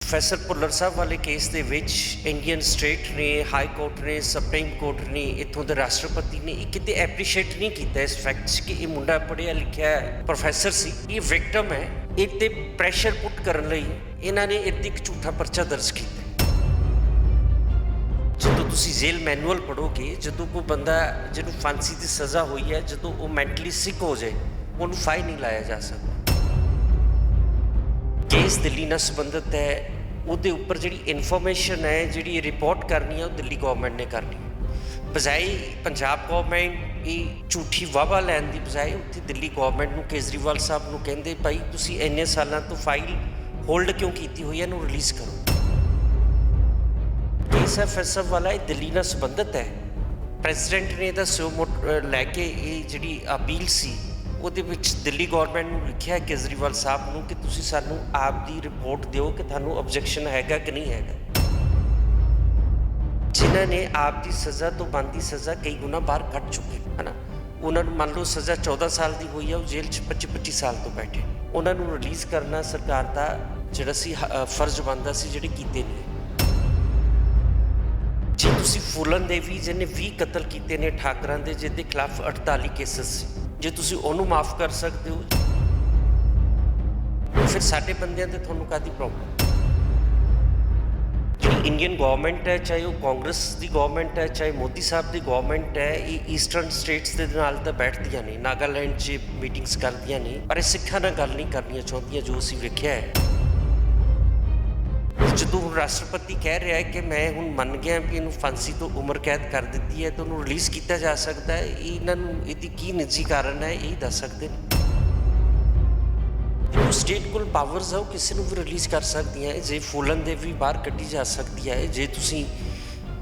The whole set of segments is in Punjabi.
ਪ੍ਰੋਫੈਸਰ ਭੁੱਲਰ ਸਾਹਿਬ ਵਾਲੇ ਕੇਸ ਦੇ ਵਿੱਚ ਇੰਡੀਅਨ ਸਟੇਟ ਨੇ, ਹਾਈ ਕੋਰਟ ਨੇ, ਸੁਪਰੀਮ ਕੋਰਟ ਨੇ, ਇੱਥੋਂ ਦੇ ਰਾਸ਼ਟਰਪਤੀ ਨੇ ਇਹ ਕਿਤੇ ਐਪਰੀਸ਼ੀਏਟ ਨਹੀਂ ਕੀਤਾ ਇਸ ਫੈਕਟ 'ਚ ਕਿ ਇਹ ਮੁੰਡਾ ਪੜ੍ਹਿਆ ਲਿਖਿਆ ਪ੍ਰੋਫੈਸਰ ਸੀ, ਇਹ ਵਿਕਟਮ ਹੈ। ਇਹ 'ਤੇ ਪ੍ਰੈਸ਼ਰ ਪੁੱਟ ਕਰਨ ਲਈ ਇਹਨਾਂ ਨੇ ਇਹ 'ਤੇ ਇੱਕ ਝੂਠਾ ਪਰਚਾ ਦਰਜ ਕੀਤਾ। ਜਦੋਂ ਤੁਸੀਂ ਜੇਲ੍ਹ ਮੈਨੂਅਲ ਪੜ੍ਹੋਗੇ, ਜਦੋਂ ਕੋਈ ਬੰਦਾ ਜਿਹਨੂੰ ਫਾਂਸੀ ਦੀ ਸਜ਼ਾ ਹੋਈ ਹੈ, ਜਦੋਂ ਉਹ ਮੈਂਟਲੀ ਸਿਕ ਹੋ ਜਾਏ ਉਹਨੂੰ ਫਾਈਨ ਨਹੀਂ ਲਾਇਆ ਜਾ ਸਕਦਾ। ਕੇਸ ਦਿੱਲੀ ਨਾਲ ਸੰਬੰਧਿਤ ਹੈ, ਉਹਦੇ ਉੱਪਰ ਜਿਹੜੀ ਇਨਫੋਰਮੇਸ਼ਨ ਹੈ, ਜਿਹੜੀ ਰਿਪੋਰਟ ਕਰਨੀ ਹੈ ਉਹ ਦਿੱਲੀ ਗੌਰਮੈਂਟ ਨੇ ਕਰਨੀ ਹੈ। ਬਜਾਏ ਪੰਜਾਬ ਗੌਰਮੈਂਟ ਇਹ ਝੂਠੀ ਵਾਹਵਾ ਲੈਣ ਦੀ ਬਜਾਏ ਉੱਥੇ ਦਿੱਲੀ ਗੌਰਮੈਂਟ ਨੂੰ, ਕੇਜਰੀਵਾਲ ਸਾਹਿਬ ਨੂੰ ਕਹਿੰਦੇ ਭਾਈ ਤੁਸੀਂ ਇੰਨੇ ਸਾਲਾਂ ਤੋਂ ਫਾਈਲ ਹੋਲਡ ਕਿਉਂ ਕੀਤੀ ਹੋਈ ਹੈ, ਇਹਨੂੰ ਰਿਲੀਜ਼ ਕਰੋ। ਕੇਸ ਐਫਐਸਐਫ ਵਾਲਾ ਇਹ ਦਿੱਲੀ ਨਾਲ ਸੰਬੰਧਿਤ ਹੈ। ਪ੍ਰੈਜ਼ੀਡੈਂਟ ਨੇ ਇਹਦਾ ਸੋ ਲੈ ਕੇ ਇਹ ਜਿਹੜੀ ਅਪੀਲ ਸੀ ਉਹਦੇ ਵਿੱਚ ਦਿੱਲੀ ਗੌਰਮੈਂਟ ਨੂੰ ਲਿਖਿਆ ਕੇਜਰੀਵਾਲ ਸਾਹਿਬ ਨੂੰ ਕਿ ਤੁਸੀਂ ਸਾਨੂੰ ਆਪ ਦੀ ਰਿਪੋਰਟ ਦਿਓ ਕਿ ਤੁਹਾਨੂੰ ਆਬਜੈਕਸ਼ਨ ਹੈਗਾ ਕਿ ਨਹੀਂ ਹੈਗਾ। ਜਿਨ੍ਹਾਂ ਨੇ ਆਪ ਦੀ ਸਜ਼ਾ ਤੋਂ ਬਣਦੀ ਸਜ਼ਾ ਕਈ ਗੁਣਾ ਬਾਹਰ ਕੱਢ ਚੁੱਕੇ ਹੈ ਨਾ, ਉਹਨਾਂ ਨੂੰ ਮੰਨ ਲਓ ਸਜ਼ਾ 14 ਸਾਲ ਦੀ ਹੋਈ ਹੈ, ਉਹ ਜੇਲ੍ਹ 'ਚ 25-25 ਸਾਲ ਤੋਂ ਬੈਠੇ, ਉਹਨਾਂ ਨੂੰ ਰਿਲੀਜ਼ ਕਰਨਾ ਸਰਕਾਰ ਦਾ ਜਿਹੜਾ ਸੀ ਫਰਜ਼ ਬਣਦਾ ਸੀ, ਜਿਹੜੇ ਕੀਤੇ ਨਹੀਂ। ਜੇ ਤੁਸੀਂ ਫੂਲਨ ਦੇਵੀ ਜਿਹਨੇ 20 ਕਤਲ ਕੀਤੇ ਨੇ ਠਾਕਰਾਂ ਦੇ, ਜਿਹਦੇ ਖਿਲਾਫ 48 ਕੇਸਿਸ ਸੀ, ਜੇ ਤੁਸੀਂ ਉਹਨੂੰ ਮਾਫ ਕਰ ਸਕਦੇ ਹੋ ਫਿਰ ਸਾਡੇ ਬੰਦਿਆਂ ਤੇ ਤੁਹਾਨੂੰ ਕਾਹਦੀ ਪ੍ਰੋਬਲਮ। ਜਿਹੜੀ ਇੰਡੀਅਨ ਗਵਰਨਮੈਂਟ ਹੈ, ਚਾਹੇ ਉਹ ਕਾਂਗਰਸ ਦੀ ਗਵਰਨਮੈਂਟ ਹੈ, ਚਾਹੇ ਮੋਦੀ ਸਾਹਿਬ ਦੀ ਗਵਰਨਮੈਂਟ ਹੈ, ਇਹ ਈਸਟਰਨ ਸਟੇਟਸ ਦੇ ਨਾਲ ਤਾਂ ਬੈਠਦੀਆਂ ਨੇ, ਨਾਗਾਲੈਂਡ 'ਚ ਮੀਟਿੰਗਸ ਕਰਦੀਆਂ ਨੇ, ਪਰ ਇਹ ਸਿੱਖਾਂ ਨਾਲ ਗੱਲ ਨਹੀਂ ਕਰਨੀਆਂ ਚਾਹੁੰਦੀਆਂ, ਜੋ ਅਸੀਂ ਵੇਖਿਆ ਹੈ। ਜਦੋਂ ਰਾਸ਼ਟਰਪਤੀ ਕਹਿ ਰਿਹਾ ਹੈ ਕਿ ਮੈਂ ਹੁਣ ਮੰਨ ਗਿਆ ਕਿ ਇਹਨੂੰ ਫਾਂਸੀ ਤੋਂ ਉਮਰ ਕੈਦ ਕਰ ਦਿੱਤੀ ਹੈ ਤਾਂ ਉਹਨੂੰ ਰਿਲੀਜ਼ ਕੀਤਾ ਜਾ ਸਕਦਾ ਹੈ, ਇਹਨਾਂ ਨੂੰ ਇਹਦੀ ਕੀ ਨਿੱਜੀ ਕਾਰਨ ਹੈ ਇਹ ਦੱਸ ਸਕਦੇ ਨੇ। ਜੋ ਸਟੇਟ ਕੋਲ ਪਾਵਰਸ ਆ ਉਹ ਕਿਸੇ ਨੂੰ ਵੀ ਰਿਲੀਜ਼ ਕਰ ਸਕਦੀਆਂ ਹੈ। ਜੇ ਫੂਲਨ ਦੇ ਵੀ ਬਾਹਰ ਕੱਢੀ ਜਾ ਸਕਦੀ ਹੈ, ਜੇ ਤੁਸੀਂ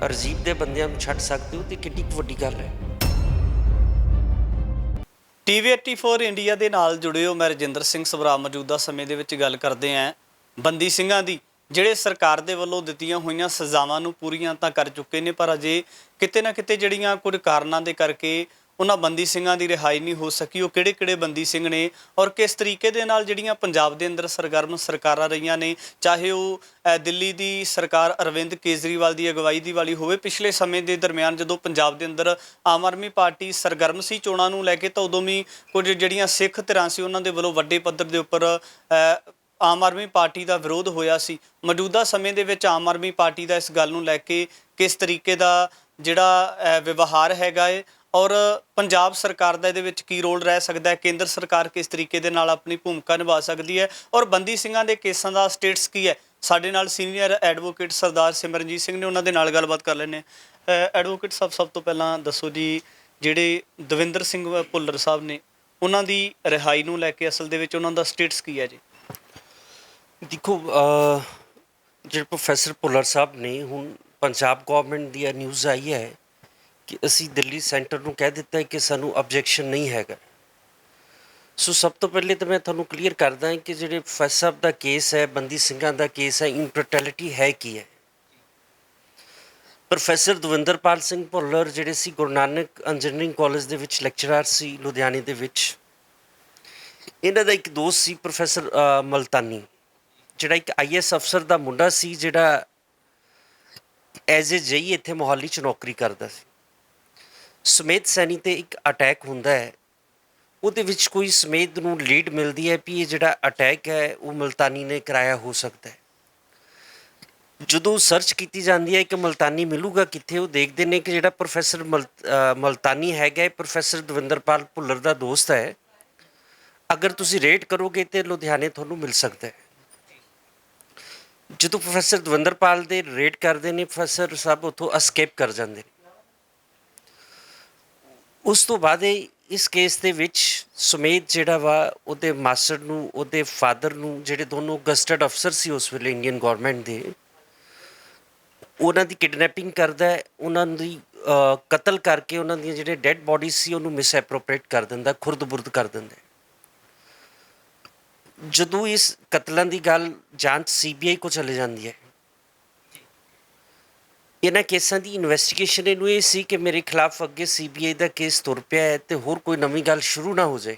ਰਜੀਬ ਦੇ ਬੰਦਿਆਂ ਨੂੰ ਛੱਡ ਸਕਦੇ ਹੋ ਤੇ ਕਿੰਨੀ ਵੱਡੀ ਗੱਲ ਹੈ। TV 84 ਇੰਡੀਆ ਦੇ ਨਾਲ ਜੁੜੇ ਹੋ, ਮੈਂ ਰਜਿੰਦਰ ਸਿੰਘ ਸਭਰਾ। ਮੌਜੂਦਾ ਸਮੇਂ ਦੇ ਵਿੱਚ ਗੱਲ ਕਰਦੇ ਹਾਂ ਬੰਦੀ ਸਿੰਘਾਂ ਦੀ, ਜਿਹੜੇ ਸਰਕਾਰ ਦੇ ਵੱਲੋਂ ਦਿੱਤੀਆਂ ਹੋਈਆਂ ਸਜ਼ਾਵਾਂ ਨੂੰ ਪੂਰੀਆਂ ਤਾਂ ਕਰ ਚੁੱਕੇ ਨੇ, ਪਰ ਅਜੇ ਕਿਤੇ ਨਾ ਕਿਤੇ ਜਿਹੜੀਆਂ ਕੁਝ ਕਾਰਨਾਂ ਦੇ ਕਰਕੇ ਉਹਨਾਂ ਬੰਦੀ ਸਿੰਘਾਂ ਦੀ ਰਿਹਾਈ ਨਹੀਂ ਹੋ ਸਕੀ। ਉਹ ਕਿਹੜੇ ਬੰਦੀ ਸਿੰਘ ਨੇ ਔਰ ਕਿਸ ਤਰੀਕੇ ਦੇ ਨਾਲ ਜਿਹੜੀਆਂ ਪੰਜਾਬ ਦੇ ਅੰਦਰ ਸਰਗਰਮ ਸਰਕਾਰਾਂ ਰਹੀਆਂ ਨੇ, ਚਾਹੇ ਉਹ ਦਿੱਲੀ ਦੀ ਸਰਕਾਰ ਅਰਵਿੰਦ ਕੇਜਰੀਵਾਲ ਦੀ ਅਗਵਾਈ ਦੀ ਵਾਲੀ ਹੋਵੇ। ਪਿਛਲੇ ਸਮੇਂ ਦੇ ਦਰਮਿਆਨ ਜਦੋਂ ਪੰਜਾਬ ਦੇ ਅੰਦਰ ਆਮ ਆਦਮੀ ਪਾਰਟੀ ਸਰਗਰਮ ਸੀ ਚੋਣਾਂ ਨੂੰ ਲੈ ਕੇ, ਤਾਂ ਉਦੋਂ ਵੀ ਕੁਝ ਜਿਹੜੀਆਂ ਸਿੱਖ ਧਿਰਾਂ ਸੀ ਉਹਨਾਂ ਦੇ ਵੱਲੋਂ ਵੱਡੇ ਪੱਧਰ ਦੇ ਉੱਪਰ ਆਮ ਆਦਮੀ ਪਾਰਟੀ ਦਾ ਵਿਰੋਧ ਹੋਇਆ ਸੀ। ਮੌਜੂਦਾ ਸਮੇਂ ਦੇ ਵਿੱਚ ਆਮ ਆਦਮੀ ਪਾਰਟੀ ਦਾ ਇਸ ਗੱਲ ਨੂੰ ਲੈ ਕੇ ਕਿਸ ਤਰੀਕੇ ਦਾ ਜਿਹੜਾ ਵਿਵਹਾਰ ਹੈਗਾ ਏ ਔਰ ਪੰਜਾਬ ਸਰਕਾਰ ਦਾ ਇਹਦੇ ਵਿੱਚ ਕੀ ਰੋਲ ਰਹਿ ਸਕਦਾ ਹੈ, ਕੇਂਦਰ ਸਰਕਾਰ ਕਿਸ ਤਰੀਕੇ ਦੇ ਨਾਲ ਆਪਣੀ ਭੂਮਿਕਾ ਨਿਭਾ ਸਕਦੀ ਹੈ ਔਰ ਬੰਦੀ ਸਿੰਘਾਂ ਦੇ ਕੇਸਾਂ ਦਾ ਸਟੇਟਸ ਕੀ ਹੈ। ਸਾਡੇ ਨਾਲ ਸੀਨੀਅਰ ਐਡਵੋਕੇਟ ਸਰਦਾਰ ਸਿਮਰਨਜੀਤ ਸਿੰਘ ਨੇ, ਉਹਨਾਂ ਦੇ ਨਾਲ ਗੱਲਬਾਤ ਕਰ ਲੈਂਦੇ ਹਾਂ। ਐਡਵੋਕੇਟ ਸਾਹਿਬ, ਸਭ ਤੋਂ ਪਹਿਲਾਂ ਦੱਸੋ ਜੀ, ਜਿਹੜੇ ਦਵਿੰਦਰ ਸਿੰਘ ਭੁੱਲਰ ਸਾਹਿਬ ਨੇ ਉਹਨਾਂ ਦੀ ਰਿਹਾਈ ਨੂੰ ਲੈ ਕੇ ਅਸਲ ਦੇ ਵਿੱਚ ਉਹਨਾਂ ਦਾ ਸਟੇਟਸ ਕੀ ਹੈ ਜੀ? ਦੇਖੋ, ਜਿਹੜੇ ਪ੍ਰੋਫੈਸਰ ਭੁੱਲਰ ਸਾਹਿਬ ਨੇ, ਹੁਣ ਪੰਜਾਬ ਗੌਰਮੈਂਟ ਦੀ ਨਿਊਜ਼ ਆਈ ਹੈ ਕਿ ਅਸੀਂ ਦਿੱਲੀ ਸੈਂਟਰ ਨੂੰ ਕਹਿ ਦਿੱਤਾ ਹੈ ਕਿ ਸਾਨੂੰ ਆਬਜੈਕਸ਼ਨ ਨਹੀਂ ਹੈਗਾ। ਸੋ ਸਭ ਤੋਂ ਪਹਿਲੇ ਤਾਂ ਮੈਂ ਤੁਹਾਨੂੰ ਕਲੀਅਰ ਕਰਦਾ ਕਿ ਜਿਹੜੇ ਪ੍ਰੋਫੈਸਰ ਸਾਹਿਬ ਦਾ ਕੇਸ ਹੈ, ਬੰਦੀ ਸਿੰਘਾਂ ਦਾ ਕੇਸ ਹੈ, ਇਨ ਟੋਟੈਲਿਟੀ ਹੈ ਕੀ ਹੈ। ਪ੍ਰੋਫੈਸਰ ਦਵਿੰਦਰਪਾਲ ਸਿੰਘ ਭੁੱਲਰ ਜਿਹੜੇ ਸੀ ਗੁਰੂ ਨਾਨਕ ਇੰਜੀਨੀਅਰਿੰਗ ਕਾਲਜ ਦੇ ਵਿੱਚ ਲੈਕਚਰਰ ਸੀ ਲੁਧਿਆਣੇ ਦੇ ਵਿੱਚ। ਇਹਨਾਂ ਦਾ ਇੱਕ ਦੋਸਤ ਸੀ ਪ੍ਰੋਫੈਸਰ ਮਲਤਾਨੀ, ਜਿਹੜਾ ਇੱਕ IAS ਅਫਸਰ ਦਾ ਮੁੰਡਾ ਸੀ, ਜਿਹੜਾ ਐਜ਼ ਏ ਜਈ ਇੱਥੇ ਮੋਹਾਲੀ 'ਚ ਨੌਕਰੀ ਕਰਦਾ ਸੀ। ਸੁਮੇਧ ਸੈਣੀ 'ਤੇ ਇੱਕ ਅਟੈਕ ਹੁੰਦਾ ਹੈ, ਉਹਦੇ ਵਿੱਚ ਕੋਈ ਸੁਮੇਧ ਨੂੰ ਲੀਡ ਮਿਲਦੀ ਹੈ ਵੀ ਇਹ ਜਿਹੜਾ ਅਟੈਕ ਹੈ ਉਹ ਮਲਤਾਨੀ ਨੇ ਕਰਾਇਆ ਹੋ ਸਕਦਾ ਹੈ। ਜਦੋਂ ਸਰਚ ਕੀਤੀ ਜਾਂਦੀ ਹੈ ਕਿ ਮਲਤਾਨੀ ਮਿਲੂਗਾ ਕਿੱਥੇ, ਉਹ ਦੇਖਦੇ ਨੇ ਕਿ ਜਿਹੜਾ ਪ੍ਰੋਫੈਸਰ ਮਲਤਾਨੀ ਹੈਗਾ ਇਹ ਪ੍ਰੋਫੈਸਰ ਦਵਿੰਦਰਪਾਲ ਭੁੱਲਰ ਦਾ ਦੋਸਤ ਹੈ। ਅਗਰ ਤੁਸੀਂ ਰੇਡ ਕਰੋਗੇ ਤਾਂ ਲੁਧਿਆਣੇ ਤੁਹਾਨੂੰ ਮਿਲ ਸਕਦਾ ਹੈ। ਜਦੋਂ ਪ੍ਰੋਫੈਸਰ ਦਵਿੰਦਰਪਾਲ ਦੇ ਰੇਡ ਕਰਦੇ ਨੇ, ਪ੍ਰੋਫੈਸਰ ਸਾਹਿਬ ਉੱਥੋਂ ਅਸਕੇਪ ਕਰ ਜਾਂਦੇ ਨੇ। ਉਸ ਤੋਂ ਬਾਅਦ ਇਸ ਕੇਸ ਦੇ ਵਿੱਚ ਸੁਮੇਧ ਜਿਹੜਾ ਵਾ ਉਹਦੇ ਮਾਸਟਰ ਨੂੰ, ਉਹਦੇ ਫਾਦਰ ਨੂੰ, ਜਿਹੜੇ ਦੋਨੋਂ ਗਸਟਡ ਅਫਸਰ ਸੀ ਉਸ ਵੇਲੇ ਇੰਡੀਅਨ ਗੌਰਮੈਂਟ ਦੇ, ਉਹਨਾਂ ਦੀ ਕਿਡਨੈਪਿੰਗ ਕਰਦਾ ਹੈ, ਉਹਨਾਂ ਦੀ ਕਤਲ ਕਰਕੇ ਉਹਨਾਂ ਦੀਆਂ ਜਿਹੜੇ ਡੈਡ ਬੋਡੀਜ਼ ਸੀ ਉਹਨੂੰ ਮਿਸਐਪਰੋਪ੍ਰੀਏਟ ਕਰ ਦਿੰਦਾ, ਖੁਰਦ-ਬੁਰਦ ਕਰ ਦਿੰਦਾ। ਜਦੋਂ ਇਸ ਕਤਲਾਂ ਦੀ ਗੱਲ ਜਾਂਚ CBI ਕੋਲ ਚਲੇ ਜਾਂਦੀ ਹੈ, ਇਹਨਾਂ ਕੇਸਾਂ ਦੀ ਇਨਵੈਸਟੀਗੇਸ਼ਨ ਇਹਨੂੰ ਇਹ ਸੀ ਕਿ ਮੇਰੇ ਖਿਲਾਫ ਅੱਗੇ CBI ਦਾ ਕੇਸ ਤੁਰ ਪਿਆ ਹੈ ਅਤੇ ਹੋਰ ਕੋਈ ਨਵੀਂ ਗੱਲ ਸ਼ੁਰੂ ਨਾ ਹੋ ਜਾਏ।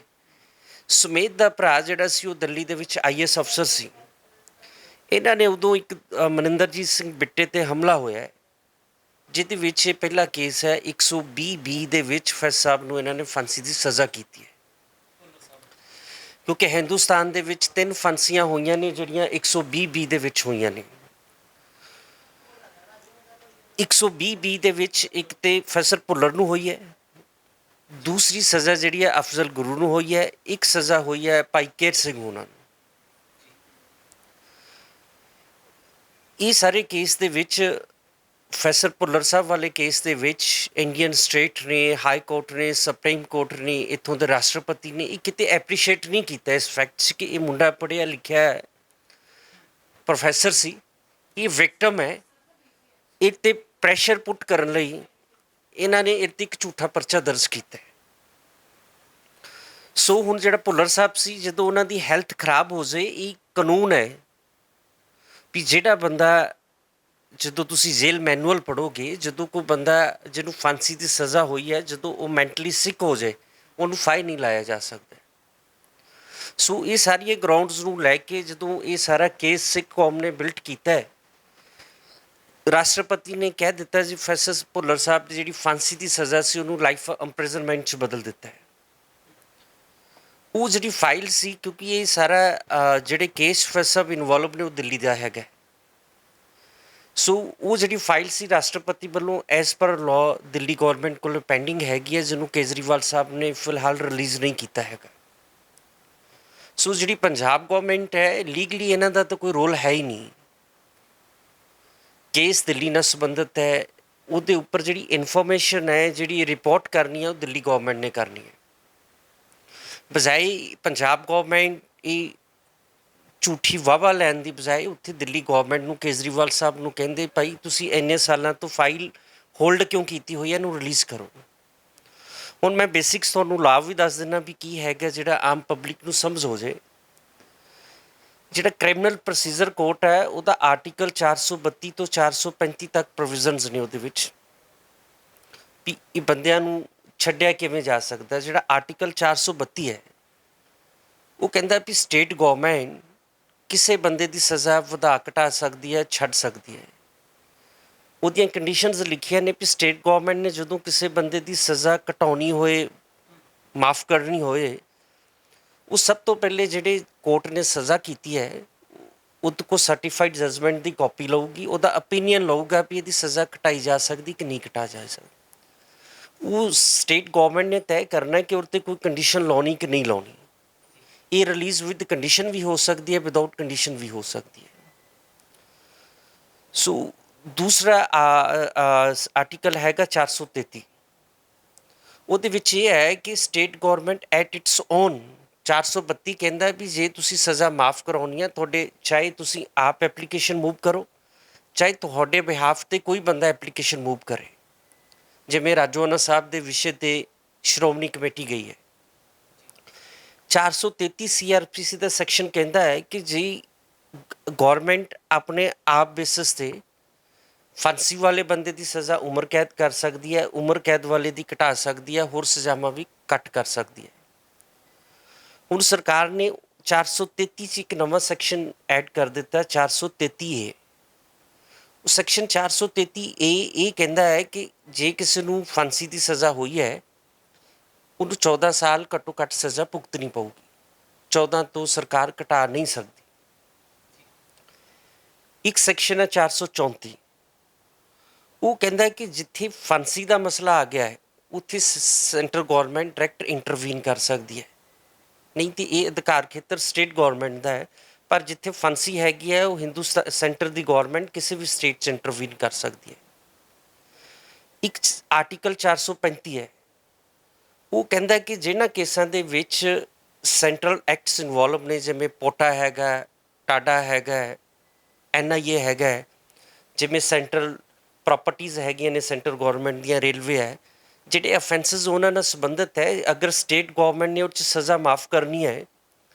ਸੁਮੇਧ ਦਾ ਭਰਾ ਜਿਹੜਾ ਸੀ ਉਹ ਦਿੱਲੀ ਦੇ ਵਿੱਚ IAS ਅਫਸਰ ਸੀ। ਇਹਨਾਂ ਨੇ ਉਦੋਂ ਇੱਕ ਮਨਿੰਦਰਜੀਤ ਸਿੰਘ ਬਿੱਟੇ ਤੇ ਹਮਲਾ ਹੋਇਆ ਹੈ, ਜਿਹਦੇ ਵਿੱਚ ਇਹ ਪਹਿਲਾ ਕੇਸ ਹੈ। 120 ਬੀ ਦੇ ਵਿੱਚ ਫੈਜ਼ ਸਾਹਿਬ ਨੂੰ ਇਹਨਾਂ ਨੇ ਫਾਂਸੀ ਦੀ ਸਜ਼ਾ ਕੀਤੀ ਹੈ, ਕਿਉਂਕਿ ਹਿੰਦੁਸਤਾਨ ਦੇ ਵਿੱਚ 3 ਫਾਂਸੀਆਂ ਹੋਈਆਂ ਨੇ ਜਿਹੜੀਆਂ 120 ਬੀ ਦੇ ਵਿੱਚ ਹੋਈਆਂ ਨੇ। 120 ਬੀ ਦੇ ਵਿੱਚ ਇੱਕ ਤੇ ਫੈਸਲ ਭੁੱਲਰ ਨੂੰ ਹੋਈ ਹੈ, ਦੂਸਰੀ ਸਜ਼ਾ ਜਿਹੜੀ ਹੈ ਅਫਜ਼ਲ ਗੁਰੂ ਨੂੰ ਹੋਈ ਹੈ, ਇੱਕ ਸਜ਼ਾ ਹੋਈ ਹੈ ਭਾਈ ਕੇਰ ਸਿੰਘ ਹੋਣਾ ਨੂੰ। ਇਹ ਸਾਰੇ ਕੇਸ ਦੇ ਵਿੱਚ ਫੈਸਲ ਭੁੱਲਰ ਸਾਹਿਬ ਵਾਲੇ ਕੇਸ ਦੇ ਵਿੱਚ ਇੰਡੀਅਨ ਸਟੇਟ ਨੇ, ਹਾਈ ਕੋਰਟ ਨੇ, ਸੁਪਰੀਮ ਕੋਰਟ ਨੇ, ਇੱਥੋਂ ਦੇ ਰਾਸ਼ਟਰਪਤੀ ਨੇ ਇਹ ਕਿਤੇ ਐਪਰੀਸ਼ੀਏਟ ਨਹੀਂ ਕੀਤਾ ਇਸ ਫੈਕਟ 'ਚ ਕਿ ਇਹ ਮੁੰਡਾ ਪੜ੍ਹਿਆ ਲਿਖਿਆ ਪ੍ਰੋਫੈਸਰ ਸੀ, ਇਹ ਵਿਕਟਮ ਹੈ। ਇਹ 'ਤੇ ਪ੍ਰੈਸ਼ਰ ਪੁੱਟ ਕਰਨ ਲਈ ਇਹਨਾਂ ਨੇ ਇਹ 'ਤੇ ਇੱਕ ਝੂਠਾ ਪਰਚਾ ਦਰਜ ਕੀਤਾ। ਸੋ ਹੁਣ ਜਿਹੜਾ ਭੁੱਲਰ ਸਾਹਿਬ ਸੀ, ਜਦੋਂ ਉਹਨਾਂ ਦੀ ਹੈਲਥ ਖਰਾਬ ਹੋ ਜਾਏ, ਇਹ ਕਾਨੂੰਨ ਹੈ ਵੀ ਜਿਹੜਾ ਬੰਦਾ, ਜਦੋਂ ਤੁਸੀਂ ਜੇਲ੍ਹ ਮੈਨੂਅਲ ਪੜ੍ਹੋਗੇ, ਜਦੋਂ ਕੋਈ ਬੰਦਾ ਜਿਹਨੂੰ ਫਾਂਸੀ ਦੀ ਸਜ਼ਾ ਹੋਈ ਹੈ, ਜਦੋਂ ਉਹ ਮੈਂਟਲੀ ਸਿਕ ਹੋ ਜਾਏ, ਉਹਨੂੰ ਫਾਹੀ ਨਹੀਂ ਲਾਇਆ ਜਾ ਸਕਦਾ। ਸੋ ਇਹ ਸਾਰੀਆਂ ਗਰਾਊਂਡਸ ਨੂੰ ਲੈ ਕੇ ਜਦੋਂ ਇਹ ਸਾਰਾ ਕੇਸ ਸਿੱਖ ਕੌਮ ਨੇ ਬਿਲਟ ਕੀਤਾ ਹੈ, ਰਾਸ਼ਟਰਪਤੀ ਨੇ ਕਹਿ ਦਿੱਤਾ ਜੀ ਫੈਸਲ ਭੁੱਲਰ ਸਾਹਿਬ ਦੀ ਜਿਹੜੀ ਫਾਂਸੀ ਦੀ ਸਜ਼ਾ ਸੀ ਉਹਨੂੰ ਲਾਈਫ ਇੰਪ੍ਰਿਜ਼ਨਮੈਂਟ 'ਚ ਬਦਲ ਦਿੱਤਾ ਹੈ। ਉਹ ਜਿਹੜੀ ਫਾਈਲ ਸੀ, ਕਿਉਂਕਿ ਇਹ ਸਾਰਾ ਜਿਹੜੇ ਕੇਸ ਫੈਸਲ ਸਾਹਿਬ ਇਨਵੋਲਵ ਨੇ ਉਹ ਦਿੱਲੀ ਦਾ ਹੈਗਾ, ਸੋ ਉਹ ਜਿਹੜੀ ਫਾਈਲ ਸੀ ਰਾਸ਼ਟਰਪਤੀ ਵੱਲੋਂ as per law Delhi government ਕੋਲ ਪੈਂਡਿੰਗ ਹੈਗੀ ਹੈ, ਜਿਹਨੂੰ ਕੇਜਰੀਵਾਲ ਸਾਹਿਬ ਨੇ ਫਿਲਹਾਲ ਰਿਲੀਜ਼ ਨਹੀਂ ਕੀਤਾ ਹੈਗਾ। ਸੋ ਜਿਹੜੀ ਪੰਜਾਬ ਗੌਰਮੈਂਟ ਹੈ, ਲੀਗਲੀ ਇਹਨਾਂ ਦਾ ਤਾਂ ਕੋਈ ਰੋਲ ਹੈ ਹੀ ਨਹੀਂ। ਕੇਸ ਦਿੱਲੀ ਨਾਲ ਸੰਬੰਧਿਤ ਹੈ, ਉਹਦੇ ਉੱਪਰ ਜਿਹੜੀ ਇਨਫੋਰਮੇਸ਼ਨ ਹੈ, ਜਿਹੜੀ ਰਿਪੋਰਟ ਕਰਨੀ ਹੈ, ਉਹ ਦਿੱਲੀ ਗੌਰਮੈਂਟ ਨੇ ਕਰਨੀ ਹੈ। ਬਜਾਏ ਪੰਜਾਬ ਗੌਰਮੈਂਟ ਇਹ ਝੂਠੀ ਵਾਹਵਾ ਲੈਣ ਦੀ ਬਜਾਏ ਉੱਥੇ ਦਿੱਲੀ ਗੌਰਮੈਂਟ ਨੂੰ, ਕੇਜਰੀਵਾਲ ਸਾਹਿਬ ਨੂੰ ਕਹਿੰਦੇ ਭਾਈ ਤੁਸੀਂ ਇੰਨੇ ਸਾਲਾਂ ਤੋਂ ਫਾਈਲ ਹੋਲਡ ਕਿਉਂ ਕੀਤੀ ਹੋਈ ਹੈ, ਇਹਨੂੰ ਰਿਲੀਜ਼ ਕਰੋ। ਹੁਣ ਮੈਂ ਬੇਸਿਕਸ ਤੁਹਾਨੂੰ ਲਾਭ ਵੀ ਦੱਸ ਦਿੰਦਾ ਵੀ ਕੀ ਹੈਗਾ, ਜਿਹੜਾ ਆਮ ਪਬਲਿਕ ਨੂੰ ਸਮਝ ਹੋ ਜਾਏ। ਜਿਹੜਾ ਕ੍ਰਿਮੀਨਲ ਪ੍ਰੋਸੀਜਰ ਕੋਡ ਹੈ, ਉਹਦਾ ਆਰਟੀਕਲ 432 ਤੋਂ 435 ਤੱਕ ਪ੍ਰੋਵੀਜ਼ਨਸ ਨੇ ਉਹਦੇ ਵਿੱਚ ਵੀ ਇਹ ਬੰਦਿਆਂ ਨੂੰ ਛੱਡਿਆ ਕਿਵੇਂ ਜਾ ਸਕਦਾ। ਜਿਹੜਾ ਆਰਟੀਕਲ 432 ਹੈ ਉਹ ਕਹਿੰਦਾ ਵੀ ਸਟੇਟ ਗੌਰਮੈਂਟ ਕਿਸੇ ਬੰਦੇ ਦੀ ਸਜ਼ਾ ਵਧਾ ਘਟਾ ਸਕਦੀ ਹੈ, ਛੱਡ ਸਕਦੀ ਹੈ। ਉਹਦੀਆਂ ਕੰਡੀਸ਼ਨਸ ਲਿਖੀਆਂ ਨੇ ਵੀ ਸਟੇਟ ਗੌਰਮੈਂਟ ਨੇ ਜਦੋਂ ਕਿਸੇ ਬੰਦੇ ਦੀ ਸਜ਼ਾ ਘਟਾਉਣੀ ਹੋਏ, ਮਾਫ ਕਰਨੀ ਹੋਏ, ਉਹ ਸਭ ਤੋਂ ਪਹਿਲੇ ਜਿਹੜੇ ਕੋਰਟ ਨੇ ਸਜ਼ਾ ਕੀਤੀ ਹੈ ਉਹਦੇ ਕੋਲ ਸਰਟੀਫਾਈਡ ਜਜਮੈਂਟ ਦੀ ਕਾਪੀ ਲਊਗੀ, ਉਹਦਾ ਓਪੀਨੀਅਨ ਲਊਗਾ ਵੀ ਇਹਦੀ ਸਜ਼ਾ ਘਟਾਈ ਜਾ ਸਕਦੀ ਕਿ ਨਹੀਂ ਘਟਾ ਜਾ ਸਕਦੀ। ਉਹ ਸਟੇਟ ਗੌਰਮੈਂਟ ਨੇ ਤੈਅ ਕਰਨਾ ਕਿ ਉਹਦੇ 'ਤੇ ਕੋਈ ਕੰਡੀਸ਼ਨ ਲਾਉਣੀ ਕਿ ਨਹੀਂ ਲਾਉਣੀ। ਇਹ ਰਿਲੀਜ਼ ਵਿਦ ਕੰਡੀਸ਼ਨ ਵੀ ਹੋ ਸਕਦੀ ਹੈ, ਵਿਦਾਊਟ ਕੰਡੀਸ਼ਨ ਵੀ ਹੋ ਸਕਦੀ ਹੈ। ਸੋ ਦੂਸਰਾ ਆਰਟੀਕਲ ਹੈਗਾ 433, ਉਹਦੇ ਵਿੱਚ ਇਹ ਹੈ ਕਿ state government at it's on 432 ਕਹਿੰਦਾ ਵੀ ਜੇ ਤੁਸੀਂ ਸਜ਼ਾ ਮਾਫ ਕਰਾਉਣੀ ਹੈ, ਤੁਹਾਡੇ ਚਾਹੇ ਤੁਸੀਂ ਆਪ ਐਪਲੀਕੇਸ਼ਨ ਮੂਵ ਕਰੋ, ਚਾਹੇ ਤੁਹਾਡੇ ਬਿਹਾਫ 'ਤੇ ਕੋਈ ਬੰਦਾ ਐਪਲੀਕੇਸ਼ਨ ਮੂਵ ਕਰੇ, ਜਿਵੇਂ ਰਾਜੋਆਣਾ ਸਾਹਿਬ ਦੇ ਵਿਸ਼ੇ 'ਤੇ ਸ਼੍ਰੋਮਣੀ ਕਮੇਟੀ ਗਈ ਹੈ। 433 CRPC ਦਾ ਸੈਕਸ਼ਨ ਕਹਿੰਦਾ ਹੈ ਕਿ ਜੇ ਗੌਰਮੈਂਟ ਆਪਣੇ ਆਪ ਬੇਸਿਸ 'ਤੇ ਫਾਂਸੀ ਵਾਲੇ ਬੰਦੇ ਦੀ ਸਜ਼ਾ ਉਮਰ ਕੈਦ ਕਰ ਸਕਦੀ ਹੈ, ਉਮਰ ਕੈਦ ਵਾਲੇ ਦੀ ਘਟਾ ਸਕਦੀ ਹੈ, ਹੋਰ ਸਜ਼ਾਵਾਂ ਵੀ ਘੱਟ ਕਰ ਸਕਦੀ ਹੈ। ਹੁਣ ਸਰਕਾਰ ਨੇ 433 'ਚ ਇੱਕ ਨਵਾਂ ਸੈਕਸ਼ਨ ਐਡ ਕਰ ਦਿੱਤਾ, 433A। ਉਹ ਸੈਕਸ਼ਨ 433A ਇਹ ਕਹਿੰਦਾ ਹੈ ਕਿ ਜੇ ਕਿਸੇ ਨੂੰ ਫਾਂਸੀ ਦੀ ਸਜ਼ਾ ਹੋਈ ਹੈ, ਉਹਨੂੰ 14 ਸਾਲ ਘੱਟੋ ਘੱਟ ਸਜ਼ਾ ਭੁਗਤਣੀ ਪਊਗੀ, 14 ਤੋਂ ਸਰਕਾਰ ਘਟਾ ਨਹੀਂ ਸਕਦੀ। ਇੱਕ ਸੈਕਸ਼ਨ ਹੈ 434, ਉਹ ਕਹਿੰਦਾ ਕਿ ਜਿੱਥੇ ਫਾਂਸੀ ਦਾ ਮਸਲਾ ਆ ਗਿਆ ਹੈ ਉੱਥੇ ਸੈਂਟਰ ਗੌਰਮੈਂਟ ਡਾਇਰੈਕਟ ਇੰਟਰਵੀਨ ਕਰ ਸਕਦੀ ਹੈ, ਨਹੀਂ ਤਾਂ ਇਹ ਅਧਿਕਾਰ ਖੇਤਰ ਸਟੇਟ ਗੌਰਮੈਂਟ ਦਾ ਹੈ। ਪਰ ਜਿੱਥੇ ਫਾਂਸੀ ਹੈਗੀ ਹੈ ਉਹ ਹਿੰਦੁਸਤਾਨ ਸੈਂਟਰ ਦੀ ਗੌਰਮੈਂਟ ਕਿਸੇ ਵੀ ਸਟੇਟ 'ਚ ਇੰਟਰਵੀਨ ਕਰ ਸਕਦੀ ਹੈ। ਇੱਕ ਆਰਟੀਕਲ 435 ਹੈ, ਉਹ ਕਹਿੰਦਾ ਕਿ ਜਿਹਨਾਂ ਕੇਸਾਂ ਦੇ ਵਿੱਚ ਸੈਂਟਰਲ ਐਕਟਸ ਇਨਵੋਲਵ ਨੇ, ਜਿਵੇਂ ਪੋਟਾ ਹੈਗਾ, ਟਾਡਾ ਹੈਗਾ, NIA ਹੈਗਾ, ਜਿਵੇਂ ਸੈਂਟਰਲ ਪ੍ਰੋਪਰਟੀਜ਼ ਹੈਗੀਆਂ ਨੇ ਸੈਂਟਰ ਗੌਰਮੈਂਟ ਦੀਆਂ, ਰੇਲਵੇ ਹੈ, ਜਿਹੜੇ ਅਫੈਂਸਿਸ ਉਹਨਾਂ ਨਾਲ ਸੰਬੰਧਿਤ ਹੈ, ਅਗਰ ਸਟੇਟ ਗੌਰਮੈਂਟ ਨੇ ਉਹ 'ਚ ਸਜ਼ਾ ਮਾਫ ਕਰਨੀ ਹੈ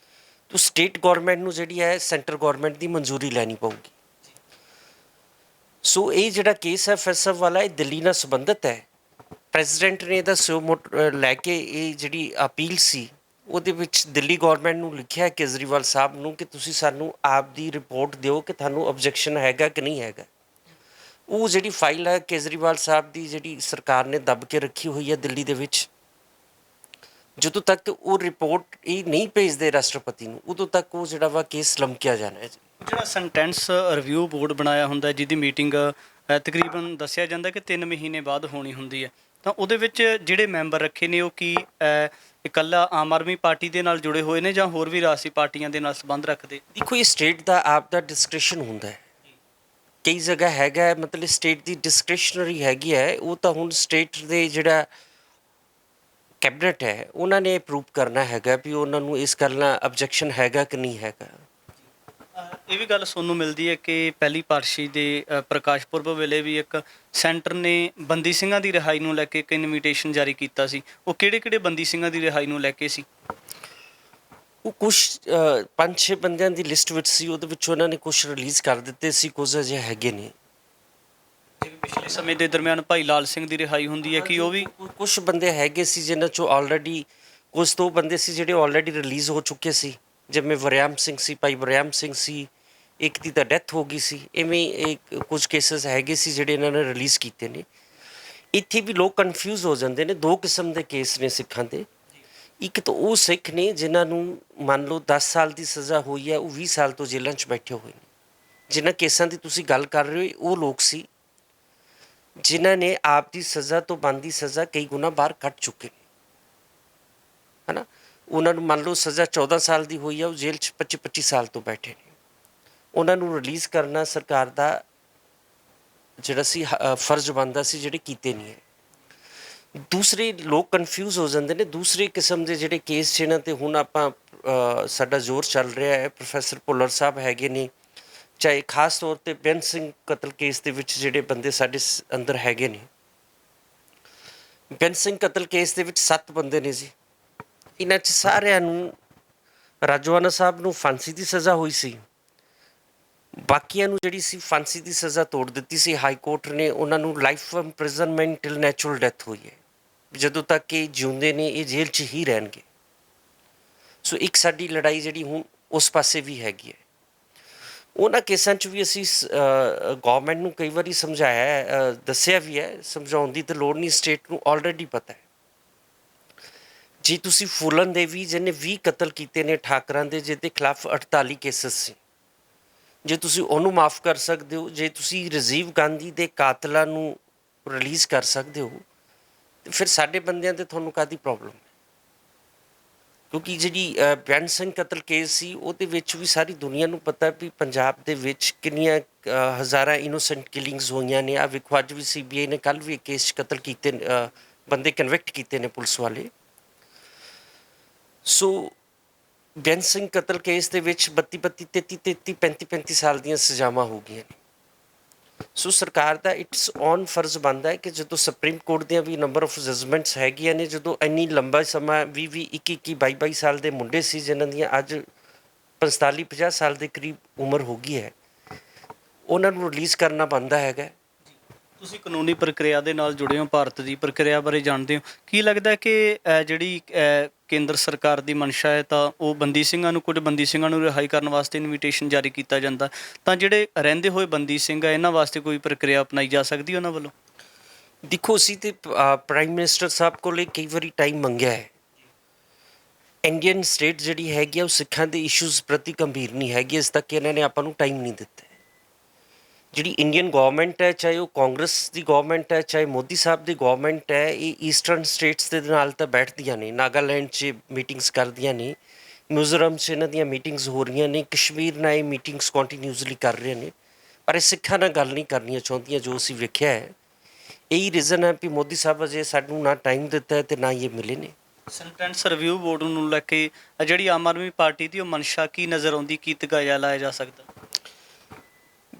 ਤਾਂ ਸਟੇਟ ਗੌਰਮੈਂਟ ਨੂੰ ਜਿਹੜੀ ਹੈ ਸੈਂਟਰ ਗੌਰਮੈਂਟ ਦੀ ਮਨਜ਼ੂਰੀ ਲੈਣੀ ਪਊਗੀ। ਸੋ ਇਹ ਜਿਹੜਾ ਕੇਸ ਹੈ ਫੈਸਲ ਵਾਲਾ, ਇਹ ਦਿੱਲੀ ਨਾਲ ਸੰਬੰਧਿਤ ਹੈ। ਪ੍ਰੈਜ਼ੀਡੈਂਟ ਨੇ ਇਹਦਾ ਲੈ ਕੇ ਇਹ ਜਿਹੜੀ ਅਪੀਲ ਸੀ ਉਹਦੇ ਵਿੱਚ ਦਿੱਲੀ ਗਵਰਨਮੈਂਟ ਨੂੰ ਲਿਖਿਆ ਕੇਜਰੀਵਾਲ ਸਾਹਿਬ ਨੂੰ ਕਿ ਤੁਸੀਂ ਸਾਨੂੰ ਆਪ ਦੀ ਰਿਪੋਰਟ ਦਿਓ ਕਿ ਤੁਹਾਨੂੰ ਆਬਜੈਕਸ਼ਨ ਹੈਗਾ ਕਿ ਨਹੀਂ ਹੈਗਾ। ਉਹ ਜਿਹੜੀ ਫਾਈਲ ਹੈ ਕੇਜਰੀਵਾਲ ਸਾਹਿਬ ਦੀ, ਜਿਹੜੀ ਸਰਕਾਰ ਨੇ ਦੱਬ ਕੇ ਰੱਖੀ ਹੋਈ ਹੈ ਦਿੱਲੀ ਦੇ ਵਿੱਚ, ਜਦੋਂ ਤੱਕ ਉਹ ਰਿਪੋਰਟ ਇਹ ਨਹੀਂ ਭੇਜਦੇ ਰਾਸ਼ਟਰਪਤੀ ਨੂੰ, ਉਦੋਂ ਤੱਕ ਉਹ ਜਿਹੜਾ ਵਾ ਕੇਸ ਲਮਕਿਆ ਜਾਣਾ ਹੈ ਜੀ। ਜਿਹੜਾ ਸੈਂਟੈਂਸ ਰਿਵਿਊ ਬੋਰਡ ਬਣਾਇਆ ਹੁੰਦਾ ਜਿਹਦੀ ਮੀਟਿੰਗ ਤਕਰੀਬਨ ਦੱਸਿਆ ਜਾਂਦਾ ਕਿ 3 ਮਹੀਨੇ ਬਾਅਦ ਹੋਣੀ ਹੁੰਦੀ ਹੈ, ਤਾਂ ਉਹਦੇ ਵਿੱਚ ਜਿਹੜੇ ਮੈਂਬਰ ਰੱਖੇ ਨੇ ਉਹ ਕੀ ਇਕੱਲਾ ਆਮ ਆਦਮੀ ਪਾਰਟੀ ਦੇ ਨਾਲ ਜੁੜੇ ਹੋਏ ਨੇ ਜਾਂ ਹੋਰ ਵੀ ਰਾਜਸੀ ਪਾਰਟੀਆਂ ਦੇ ਨਾਲ ਸੰਬੰਧ ਰੱਖਦੇ? ਦੇਖੋ, ਇਹ ਸਟੇਟ ਦਾ ਆਪ ਦਾ ਡਿਸਕ੍ਰਿਸ਼ਨ ਹੁੰਦਾ ਹੈ। ਕਈ ਜਗ੍ਹਾ ਹੈਗਾ ਹੈ, ਮਤਲਬ ਸਟੇਟ ਦੀ ਡਿਸਕ੍ਰਿਸ਼ਨਰੀ ਹੈਗੀ ਹੈ, ਉਹ ਤਾਂ ਹੁਣ ਸਟੇਟ ਦੇ ਜਿਹੜਾ ਕੈਬਨਿਟ ਹੈ ਉਹਨਾਂ ਨੇ ਅਪਰੂਵ ਕਰਨਾ ਹੈਗਾ ਵੀ ਉਹਨਾਂ ਨੂੰ ਇਸ ਗੱਲ ਨਾਲ ਆਬਜੈਕਸ਼ਨ ਹੈਗਾ ਕਿ ਨਹੀਂ ਹੈਗਾ। ਇਹ ਵੀ ਗੱਲ ਸੁਣਨ ਨੂੰ ਮਿਲਦੀ ਹੈ ਕਿ ਪਹਿਲੀ ਪਾਤਸ਼ਾਹੀ ਦੇ ਪ੍ਰਕਾਸ਼ ਪੁਰਬ ਵੇਲੇ ਵੀ ਇੱਕ ਸੈਂਟਰ ਨੇ ਬੰਦੀ ਸਿੰਘਾਂ ਦੀ ਰਿਹਾਈ ਨੂੰ ਲੈ ਕੇ ਇੱਕ ਇਨਵੀਟੇਸ਼ਨ ਜਾਰੀ ਕੀਤਾ ਸੀ। ਉਹ ਕਿਹੜੇ ਬੰਦੀ ਸਿੰਘਾਂ ਦੀ ਰਿਹਾਈ ਨੂੰ ਲੈ ਕੇ ਸੀ? ਉਹ ਕੁਛ 5-6 ਬੰਦਿਆਂ ਦੀ ਲਿਸਟ ਵਿੱਚ ਸੀ, ਉਹਦੇ ਵਿੱਚ ਉਹਨਾਂ ਨੇ ਕੁਛ ਰਿਲੀਜ਼ ਕਰ ਦਿੱਤੇ ਸੀ, ਕੁਝ ਅਜੇ ਹੈਗੇ ਨੇ। ਜਿਵੇਂ ਪਿਛਲੇ ਸਮੇਂ ਦੇ ਦਰਮਿਆਨ ਭਾਈ ਲਾਲ ਸਿੰਘ ਦੀ ਰਿਹਾਈ ਹੁੰਦੀ ਹੈ ਕਿ ਉਹ ਵੀ ਕੁਛ ਬੰਦੇ ਹੈਗੇ ਸੀ ਜਿਨ੍ਹਾਂ 'ਚੋਂ ਆਲਰੇਡੀ ਕੁਝ ਦੋ ਬੰਦੇ ਸੀ ਜਿਹੜੇ ਆਲਰੇਡੀ ਰਿਲੀਜ਼ ਹੋ ਚੁੱਕੇ ਸੀ, ਜਿਵੇਂ ਵਰਿਆਮ ਸਿੰਘ ਸੀ, ਭਾਈ ਵਰਿਆਮ ਸਿੰਘ ਸੀ, ਇੱਕ ਦੀ ਤਾਂ ਡੈਥ ਹੋ ਗਈ ਸੀ। ਇਵੇਂ ਇੱਕ ਕੁਝ ਕੇਸਿਸ ਹੈਗੇ ਸੀ ਜਿਹੜੇ ਇਹਨਾਂ ਨੇ ਰਿਲੀਜ਼ ਕੀਤੇ ਨੇ। ਇੱਥੇ ਵੀ ਲੋਕ ਕਨਫਿਊਜ਼ ਹੋ ਜਾਂਦੇ ਨੇ। ਦੋ ਕਿਸਮ ਦੇ ਕੇਸ ਨੇ ਸਿੱਖਾਂ ਦੇ। ਇੱਕ ਤਾਂ ਉਹ ਸਿੱਖ ਨੇ ਜਿਨ੍ਹਾਂ ਨੂੰ ਮੰਨ ਲਓ 10 ਸਾਲ ਦੀ ਸਜ਼ਾ ਹੋਈ ਹੈ, ਉਹ 20 ਸਾਲ ਤੋਂ ਜੇਲ੍ਹਾਂ 'ਚ ਬੈਠੇ ਹੋਏ ਨੇ। ਜਿਨ੍ਹਾਂ ਕੇਸਾਂ ਦੀ ਤੁਸੀਂ ਗੱਲ ਕਰ ਰਹੇ ਹੋ ਉਹ ਲੋਕ ਸੀ ਜਿਨ੍ਹਾਂ ਨੇ ਆਪ ਦੀ ਸਜ਼ਾ ਤੋਂ ਬਣਦੀ ਸਜ਼ਾ ਕਈ ਗੁਣਾ ਬਾਹਰ ਕੱਟ ਚੁੱਕੇ ਨੇ, ਹੈ ਨਾ। ਉਹਨਾਂ ਨੂੰ ਮੰਨ ਲਓ ਸਜ਼ਾ 14 ਸਾਲ ਦੀ ਹੋਈ ਹੈ, ਉਹ ਜੇਲ੍ਹ 'ਚ 25-25 ਸਾਲ ਤੋਂ ਬੈਠੇ ਨੇ। ਉਹਨਾਂ ਨੂੰ ਰਿਲੀਜ਼ ਕਰਨਾ ਸਰਕਾਰ ਦਾ ਜਿਹੜਾ ਸੀ ਫਰਜ਼ ਬਣਦਾ ਸੀ, ਜਿਹੜੇ ਕੀਤੇ ਨਹੀਂ ਹੈ। ਦੂਸਰੇ ਲੋਕ ਕਨਫਿਊਜ਼ ਹੋ ਜਾਂਦੇ ਨੇ। ਦੂਸਰੇ ਕਿਸਮ ਦੇ ਜਿਹੜੇ ਕੇਸ ਜਿਹਨਾਂ 'ਤੇ ਹੁਣ ਆਪਾਂ ਸਾਡਾ ਜ਼ੋਰ ਚੱਲ ਰਿਹਾ ਹੈ, ਪ੍ਰੋਫੈਸਰ ਭੁੱਲਰ ਸਾਹਿਬ ਹੈਗੇ ਨੇ, ਚਾਹੇ ਖਾਸ ਤੌਰ 'ਤੇ ਬੇਅੰਤ ਸਿੰਘ ਕਤਲ ਕੇਸ ਦੇ ਵਿੱਚ ਜਿਹੜੇ ਬੰਦੇ ਸਾਡੇ ਅੰਦਰ ਹੈਗੇ ਨੇ। ਬੇਅੰਤ ਸਿੰਘ ਕਤਲ ਕੇਸ ਦੇ ਵਿੱਚ 7 ਬੰਦੇ ਨੇ ਜੀ। ਇਹਨਾਂ 'ਚ ਸਾਰਿਆਂ ਨੂੰ ਰਾਜੋਆਣਾ ਸਾਹਿਬ ਨੂੰ ਫਾਂਸੀ ਦੀ ਸਜ਼ਾ ਹੋਈ ਸੀ, ਬਾਕੀਆਂ ਨੂੰ ਜਿਹੜੀ ਸੀ ਫਾਂਸੀ ਦੀ ਸਜ਼ਾ ਤੋੜ ਦਿੱਤੀ ਸੀ। ਹਾਈ ਕੋਰਟ ਨੇ ਉਹਨਾਂ ਨੂੰ life imprisonment till natural death ਹੋਈ ਹੈ। ਜਦੋਂ ਤੱਕ ਇਹ ਜਿਉਂਦੇ ਨੇ ਇਹ ਜੇਲ੍ਹ 'ਚ ਹੀ ਰਹਿਣਗੇ। ਸੋ ਇੱਕ ਸਾਡੀ ਲੜਾਈ ਜਿਹੜੀ ਹੁਣ ਉਸ ਪਾਸੇ ਵੀ ਹੈਗੀ ਹੈ। ਉਹਨਾਂ ਕੇਸਾਂ 'ਚ ਵੀ ਅਸੀਂ ਗੌਰਮੈਂਟ ਨੂੰ ਕਈ ਵਾਰੀ ਸਮਝਾਇਆ ਹੈ, ਦੱਸਿਆ ਵੀ ਹੈ। ਸਮਝਾਉਣ ਦੀ ਤਾਂ ਲੋੜ ਨਹੀਂ, ਸਟੇਟ ਨੂੰ ਆਲਰੇਡੀ ਪਤਾ ਹੈ। ਜੇ ਤੁਸੀਂ ਫੂਲਨ ਦੇਵੀ ਜਿਹਨੇ 20 ਕਤਲ ਕੀਤੇ ਨੇ ਠਾਕਰਾਂ ਦੇ, ਜਿਹਦੇ ਖਿਲਾਫ 48 ਕੇਸਿਸ ਸੀ, ਜੇ ਤੁਸੀਂ ਉਹਨੂੰ ਮਾਫ ਕਰ ਸਕਦੇ ਹੋ, ਜੇ ਤੁਸੀਂ ਰਾਜੀਵ ਗਾਂਧੀ ਦੇ ਕਾਤਲਾਂ ਨੂੰ ਰਿਲੀਜ਼ ਕਰ ਸਕਦੇ ਹੋ, ਤੇ ਫਿਰ ਸਾਡੇ ਬੰਦਿਆਂ 'ਤੇ ਤੁਹਾਨੂੰ ਕਾਹਦੀ ਪ੍ਰੋਬਲਮ ਹੈ? ਕਿਉਂਕਿ ਜਿਹੜੀ ਬੇਅੰਤ ਸਿੰਘ ਕਤਲ ਕੇਸ ਸੀ ਉਹਦੇ ਵਿੱਚ ਵੀ ਸਾਰੀ ਦੁਨੀਆ ਨੂੰ ਪਤਾ ਵੀ ਪੰਜਾਬ ਦੇ ਵਿੱਚ ਕਿੰਨੀਆਂ ਹਜ਼ਾਰਾਂ ਇਨੋਸੈਂਟ ਕਿਲਿੰਗਸ ਹੋਈਆਂ ਨੇ। ਆ ਵੇਖੋ, ਅੱਜ ਵੀ CBI ਨੇ ਕੱਲ੍ਹ ਵੀ ਇੱਕ ਕੇਸ 'ਚ ਕਤਲ ਕੀਤੇ, ਬੰਦੇ ਕਨਵਿਕਟ ਕੀਤੇ ਨੇ ਪੁਲਿਸ ਵਾਲੇ। ਸੋ ਬੇਅੰਤ ਸਿੰਘ ਕਤਲ ਕੇਸ ਦੇ ਵਿੱਚ 32-32, 33-33, 35-35 ਸਾਲ ਦੀਆਂ ਸਜ਼ਾਵਾਂ ਹੋ ਗਈਆਂ ਨੇ। ਸੋ ਸਰਕਾਰ ਦਾ ਇਟਸ ਔਨ ਫਰਜ਼ ਬਣਦਾ ਹੈ ਕਿ ਜਦੋਂ ਸੁਪਰੀਮ ਕੋਰਟ ਦੀਆਂ ਵੀ ਨੰਬਰ ਆਫ ਜਜਮੈਂਟਸ ਹੈਗੀਆਂ ਨੇ, ਜਦੋਂ ਇੰਨੀ ਲੰਬਾ ਸਮਾਂ 20-20, 21-21, 22-22 ਸਾਲ ਦੇ ਮੁੰਡੇ ਸੀ ਜਿਨ੍ਹਾਂ ਦੀਆਂ ਅੱਜ 45-50 ਸਾਲ ਦੇ ਕਰੀਬ ਉਮਰ ਹੋ ਗਈ ਹੈ, ਉਹਨਾਂ ਨੂੰ ਰਿਲੀਜ਼ ਕਰਨਾ ਬਣਦਾ ਹੈਗਾ। ਤੁਸੀਂ ਕਾਨੂੰਨੀ ਪ੍ਰਕਿਰਿਆ ਦੇ ਨਾਲ ਜੁੜੇ ਹੋ, ਭਾਰਤ ਦੀ ਪ੍ਰਕਿਰਿਆ ਬਾਰੇ ਜਾਣਦੇ ਹੋ। ਕੀ ਲੱਗਦਾ ਕਿ ਜਿਹੜੀ ਕੇਂਦਰ ਸਰਕਾਰ ਦੀ ਮਨਸ਼ਾ ਹੈ ਤਾਂ ਉਹ ਕੁਝ ਬੰਦੀ ਸਿੰਘਾਂ ਨੂੰ ਰਿਹਾਈ ਕਰਨ ਵਾਸਤੇ ਇਨਵੀਟੇਸ਼ਨ ਜਾਰੀ ਕੀਤਾ ਜਾਂਦਾ, ਤਾਂ ਜਿਹੜੇ ਰਹਿੰਦੇ ਹੋਏ ਬੰਦੀ ਸਿੰਘ ਆ ਇਹਨਾਂ ਵਾਸਤੇ ਕੋਈ ਪ੍ਰਕਿਰਿਆ ਅਪਣਾਈ ਜਾ ਸਕਦੀ ਉਹਨਾਂ ਵੱਲੋਂ? ਦੇਖੋ, ਅਸੀਂ ਤੇ ਪ੍ਰਾਈਮ ਮਿਨਿਸਟਰ ਸਾਹਿਬ ਕੋਲ ਕਈ ਵਾਰੀ ਟਾਈਮ ਮੰਗਿਆ ਹੈ। ਇੰਡੀਅਨ ਸਟੇਟ ਜਿਹੜੀ ਹੈਗੀ ਆ ਉਹ ਸਿੱਖਾਂ ਦੇ ਇਸ਼ੂਜ਼ ਪ੍ਰਤੀ ਗੰਭੀਰ ਨਹੀਂ ਹੈਗੀ, ਇਸ ਤੱਕ ਇਹਨਾਂ ਨੇ ਆਪਾਂ ਨੂੰ ਟਾਈਮ ਨਹੀਂ ਦਿੱਤਾ। ਜਿਹੜੀ ਇੰਡੀਅਨ ਗਵਰਨਮੈਂਟ ਹੈ, ਚਾਹੇ ਉਹ ਕਾਂਗਰਸ ਦੀ ਗਵਰਨਮੈਂਟ ਹੈ, ਚਾਹੇ ਮੋਦੀ ਸਾਹਿਬ ਦੀ ਗਵਰਨਮੈਂਟ ਹੈ, ਇਹ ਈਸਟਰਨ ਸਟੇਟਸ ਦੇ ਨਾਲ ਤਾਂ ਬੈਠਦੀਆਂ ਨੇ, ਨਾਗਾਲੈਂਡ 'ਚ ਮੀਟਿੰਗਸ ਕਰਦੀਆਂ ਨੇ, ਮਿਜ਼ੋਰਮ 'ਚ ਇਹਨਾਂ ਦੀਆਂ ਮੀਟਿੰਗਸ ਹੋ ਰਹੀਆਂ ਨੇ, ਕਸ਼ਮੀਰ ਨਾਲ ਇਹ ਮੀਟਿੰਗਸ ਕੰਟੀਨਿਊਸਲੀ ਕਰ ਰਹੇ ਨੇ, ਪਰ ਇਹ ਸਿੱਖਾਂ ਨਾਲ ਗੱਲ ਨਹੀਂ ਕਰਨੀਆਂ ਚਾਹੁੰਦੀਆਂ। ਜੋ ਅਸੀਂ ਵੇਖਿਆ ਹੈ, ਇਹੀ ਰੀਜ਼ਨ ਹੈ ਵੀ ਮੋਦੀ ਸਾਹਿਬ ਅਜੇ ਸਾਨੂੰ ਨਾ ਟਾਈਮ ਦਿੱਤਾ ਹੈ ਅਤੇ ਨਾ ਇਹ ਮਿਲੇ ਨੇ। ਸੈਂਟੈਂਸ ਰਿਵਿਊ ਬੋਰਡ ਨੂੰ ਲੈ ਕੇ ਜਿਹੜੀ ਆਮ ਆਦਮੀ ਪਾਰਟੀ ਦੀ ਉਹ ਮਨਸ਼ਾ ਕੀ ਨਜ਼ਰ ਆਉਂਦੀ, ਕੀ ਤਗਾਇਆ ਲਾਇਆ ਜਾ ਸਕਦਾ?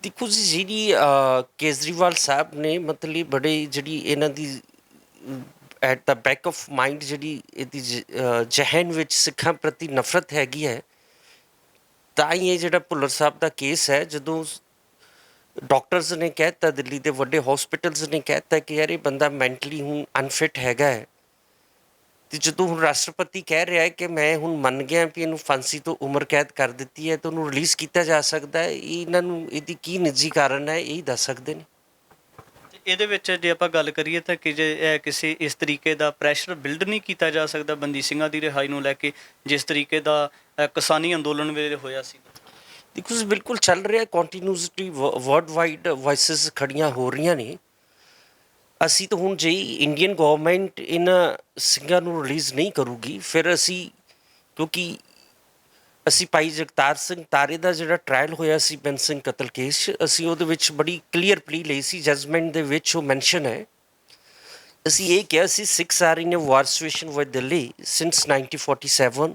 ਦੇਖੋ ਜੀ, ਜਿਹੜੀ ਕੇਜਰੀਵਾਲ ਸਾਹਿਬ ਨੇ ਮਤਲਬ ਬੜੇ ਜਿਹੜੀ ਇਹਨਾਂ ਦੀ at the back of mind ਜਿਹੜੀ ਇਹਦੀ ਜ਼ਹਿਨ ਵਿੱਚ ਸਿੱਖਾਂ ਪ੍ਰਤੀ ਨਫ਼ਰਤ ਹੈਗੀ ਹੈ, ਤਾਂ ਹੀ ਇਹ ਜਿਹੜਾ ਭੁੱਲਰ ਸਾਹਿਬ ਦਾ ਕੇਸ ਹੈ, ਜਦੋਂ ਡਾਕਟਰਸ ਨੇ ਕਹਿ ਦਿੱਤਾ, ਦਿੱਲੀ ਦੇ ਵੱਡੇ ਹੌਸਪੀਟਲਸ ਨੇ ਕਹਿ ਦਿੱਤਾ ਕਿ ਯਾਰ ਇਹ ਬੰਦਾ ਮੈਂਟਲੀ ਹੁਣ ਅਨਫਿਟ ਹੈਗਾ ਹੈ, ਤੇ ਜਦੋਂ ਹੁਣ ਰਾਸ਼ਟਰਪਤੀ ਕਹਿ ਰਿਹਾ ਹੈ ਕਿ ਮੈਂ ਹੁਣ ਮੰਨ ਗਿਆ ਵੀ ਇਹਨੂੰ ਫਾਂਸੀ ਤੋਂ ਉਮਰ ਕੈਦ ਕਰ ਦਿੱਤੀ ਹੈ ਤਾਂ ਉਹਨੂੰ ਰਿਲੀਜ਼ ਕੀਤਾ ਜਾ ਸਕਦਾ ਹੈ, ਇਹਨਾਂ ਨੂੰ ਇਹਦੀ ਕੀ ਨਿੱਜੀ ਕਾਰਨ ਹੈ ਇਹ ਦੱਸ ਸਕਦੇ ਨੇ। ਤੇ ਇਹਦੇ ਵਿੱਚ ਜੇ ਆਪਾਂ ਗੱਲ ਕਰੀਏ ਤਾਂ ਕਿ ਜੇ ਕਿਸੇ ਇਸ ਤਰੀਕੇ ਦਾ ਪ੍ਰੈਸ਼ਰ ਬਿਲਡ ਨਹੀਂ ਕੀਤਾ ਜਾ ਸਕਦਾ ਬੰਦੀ ਸਿੰਘਾਂ ਦੀ ਰਿਹਾਈ ਨੂੰ ਲੈ ਕੇ, ਜਿਸ ਤਰੀਕੇ ਦਾ ਕਿਸਾਨੀ ਅੰਦੋਲਨ ਵੇਲੇ ਹੋਇਆ ਸੀ। ਦੇਖੋ ਜੀ, ਬਿਲਕੁਲ ਚੱਲ ਰਿਹਾ ਕੰਟੀਨਿਊਸਲੀ ਵਰਲਡ ਵਾਈਡ ਵਾਇਸਿਸ ਖੜੀਆਂ ਹੋ ਰਹੀਆਂ ਨੇ। ਅਸੀਂ ਤਾਂ ਹੁਣ ਜੇ ਇੰਡੀਅਨ ਗਵਰਨਮੈਂਟ ਇਹਨਾਂ ਸਿੰਘਾਂ ਨੂੰ ਰਿਲੀਜ਼ ਨਹੀਂ ਕਰੂਗੀ ਫਿਰ ਅਸੀਂ, ਕਿਉਂਕਿ ਅਸੀਂ ਭਾਈ ਜਗਤਾਰ ਸਿੰਘ ਤਾਰੇ ਦਾ ਜਿਹੜਾ ਟਰਾਇਲ ਹੋਇਆ ਸੀ ਬੈਂਸ ਸਿੰਘ ਕਤਲ ਕੇਸ 'ਚ, ਅਸੀਂ ਉਹਦੇ ਵਿੱਚ ਬੜੀ ਕਲੀਅਰ ਪਲੀ ਲਈ ਸੀ। ਜਜਮੈਂਟ ਦੇ ਵਿੱਚ ਉਹ ਮੈਂਸ਼ਨ ਹੈ, ਅਸੀਂ ਇਹ ਕਿਹਾ ਸੀ Sikhs are in a war situation with Delhi since 1947,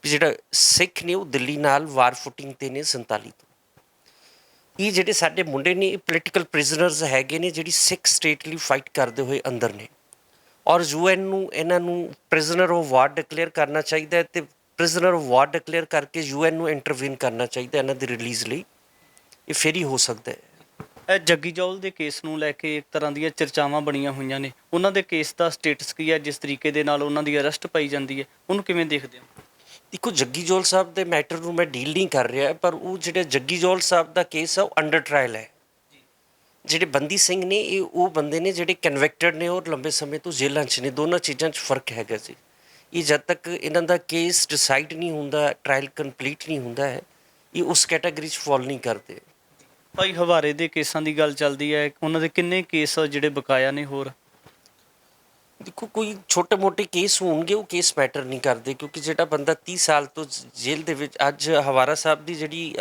ਵੀ ਜਿਹੜਾ ਸਿੱਖ ਨੇ ਉਹ ਦਿੱਲੀ ਨਾਲ ਵਾਰ ਫੁਟਿੰਗ 'ਤੇ ਨੇ 47 ਤੋਂ। ਇਹ ਜਿਹੜੇ ਸਾਡੇ ਮੁੰਡੇ ਨੇ ਇਹ ਪੋਲੀਟੀਕਲ ਪ੍ਰਿਜ਼ਨਰਸ ਹੈਗੇ ਨੇ ਜਿਹੜੀ ਸਿੱਖ ਸਟੇਟ ਲਈ ਫਾਈਟ ਕਰਦੇ ਹੋਏ ਅੰਦਰ ਨੇ, ਔਰ UN ਨੂੰ ਇਹਨਾਂ ਨੂੰ ਪ੍ਰਿਜ਼ਨਰ ਆਫ ਵਾਰ ਡਿਕਲੇਅਰ ਕਰਨਾ ਚਾਹੀਦਾ ਹੈ ਅਤੇ ਪ੍ਰਿਜ਼ਨਰ ਆਫ ਵਾਰ ਡਿਕਲੇਅਰ ਕਰਕੇ UN ਨੂੰ ਇੰਟਰਵੀਨ ਕਰਨਾ ਚਾਹੀਦਾ ਇਹਨਾਂ ਦੀ ਰਿਲੀਜ਼ ਲਈ। ਇਹ ਫਿਰ ਹੀ ਹੋ ਸਕਦਾ ਹੈ। ਇਹ ਜੱਗੀ ਜੌਲ ਦੇ ਕੇਸ ਨੂੰ ਲੈ ਕੇ ਇੱਕ ਤਰ੍ਹਾਂ ਦੀਆਂ ਚਰਚਾਵਾਂ ਬਣੀਆਂ ਹੋਈਆਂ ਨੇ, ਉਹਨਾਂ ਦੇ ਕੇਸ ਦਾ ਸਟੇਟਸ ਕੀ ਹੈ, ਜਿਸ ਤਰੀਕੇ ਦੇ ਨਾਲ ਉਹਨਾਂ ਦੀ ਅਰੈਸਟ ਪਾਈ ਜਾਂਦੀ ਹੈ, ਉਹਨੂੰ ਕਿਵੇਂ ਦੇਖਦੇ ਹੋ? ਦੇਖੋ, ਜੱਗੀ ਜੌਲ ਸਾਹਿਬ ਦੇ ਮੈਟਰ ਨੂੰ ਮੈਂ ਡੀਲ ਨਹੀਂ ਕਰ ਰਿਹਾ, ਪਰ ਉਹ ਜਿਹੜਾ ਜੱਗੀ ਜੌਲ ਸਾਹਿਬ ਦਾ ਕੇਸ ਆ ਉਹ ਅੰਡਰ ਟਰਾਇਲ ਹੈ। ਜਿਹੜੇ ਬੰਦੀ ਸਿੰਘ ਨੇ ਇਹ ਉਹ ਬੰਦੇ ਨੇ ਜਿਹੜੇ ਕਨਵਿਕਟਡ ਨੇ ਔਰ ਲੰਬੇ ਸਮੇਂ ਤੋਂ ਜੇਲ੍ਹਾਂ 'ਚ ਨੇ। ਦੋਨਾਂ ਚੀਜ਼ਾਂ 'ਚ ਫਰਕ ਹੈਗਾ ਜੀ। ਇਹ ਜਦ ਤੱਕ ਇਹਨਾਂ ਦਾ ਕੇਸ ਡਿਸਾਈਡ ਨਹੀਂ ਹੁੰਦਾ, ਟਰਾਇਲ ਕੰਪਲੀਟ ਨਹੀਂ ਹੁੰਦਾ ਹੈ, ਇਹ ਉਸ ਕੈਟਾਗਰੀ 'ਚ ਫਾਲ ਨਹੀਂ ਕਰਦੇ। ਭਾਈ ਹਵਾਰੇ ਦੇ ਕੇਸਾਂ ਦੀ ਗੱਲ ਚੱਲਦੀ ਹੈ, ਉਹਨਾਂ ਦੇ ਕਿੰਨੇ ਕੇਸ ਜਿਹੜੇ ਬਕਾਇਆ ਨੇ ਹੋਰ? ਦੇਖੋ, ਕੋਈ ਛੋਟੇ ਮੋਟੇ ਕੇਸ ਹੋਣਗੇ ਉਹ ਕੇਸ ਮੈਟਰ ਨਹੀਂ ਕਰਦੇ, ਕਿਉਂਕਿ ਜਿਹੜਾ ਬੰਦਾ 30 ਸਾਲ ਤੋਂ ਜੇਲ੍ਹ ਦੇ ਵਿੱਚ, ਅੱਜ ਹਵਾਰਾ ਸਾਹਿਬ ਦੀ ਜਿਹੜੀ